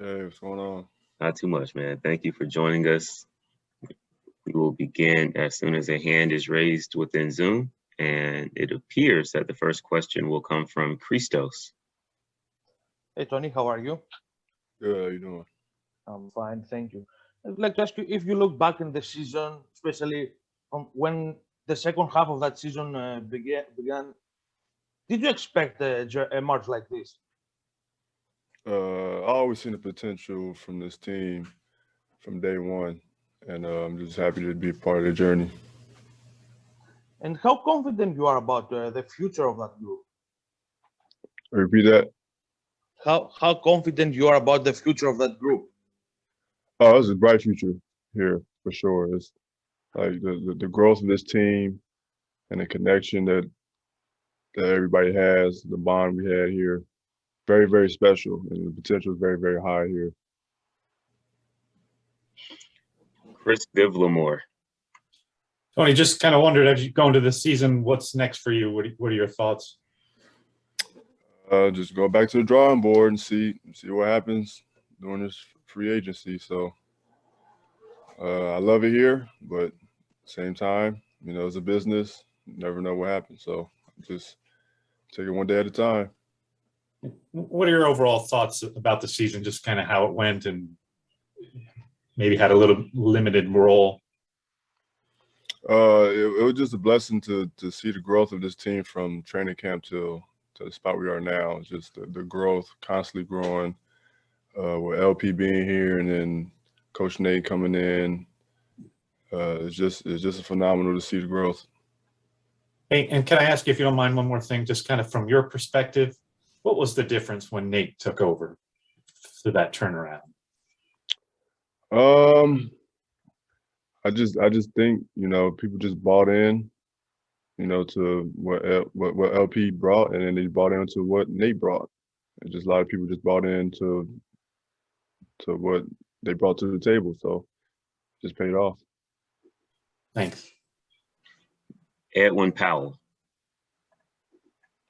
Hey, what's going on? Not too much, man. Thank you for joining us. We will begin as soon as a hand is raised within Zoom, and it appears that the first question will come from Christos. Hey Tony, how are you? Good, how you doing? I'm fine, thank you. I'd like to ask you if you look back in the season, especially from when the second half of that season began, did you expect a march like this? I always seen the potential from this team from day one, and I'm just happy to be a part of the journey. And how confident you are about the future of that group? Repeat that. How confident you are about the future of that group? Oh, it's a bright future here for sure. It's like the growth of this team and the connection that everybody has, the bond we had here, very, very special, and the potential is very, very high here. Chris Divlamore. Tony, just kind of wondered, as you go into the season, what's next for you? What are your thoughts? Just go back to the drawing board and see what happens during this free agency. So I love it here, but at the same time, it's a business. You never know what happens. So just take it one day at a time. What are your overall thoughts about the season, just kind of how it went and maybe had a little limited role? It was just a blessing to see the growth of this team from training camp to the spot we are now. It's just the growth, constantly growing, with LP being here and then Coach Nate coming in. It's just phenomenal to see the growth. Hey, and can I ask you, if you don't mind, one more thing, just kind of from your perspective, what was the difference when Nate took over for that turnaround? I just think, people just bought in, to what LP brought, and then they bought into what Nate brought. And just a lot of people just bought into what they brought to the table. So just paid off. Thanks. Edwin Powell.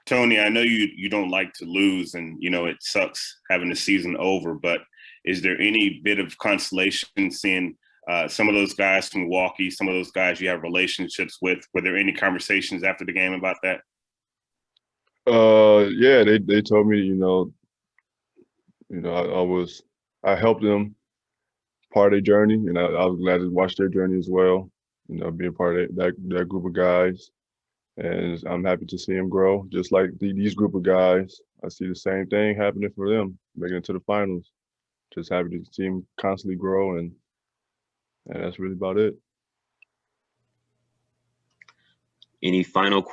Tony, I know you don't like to lose, and it sucks having the season over, but is there any bit of consolation seeing some of those guys from Milwaukee, some of those guys you have relationships with? Were there any conversations after the game about that? Yeah, they told me, I helped them part of their journey, and I was glad to watch their journey as well. Being part of that group of guys, and I'm happy to see them grow. Just like these group of guys, I see the same thing happening for them, making it to the finals. Just happy to see them constantly grow, and that's really about it. Any final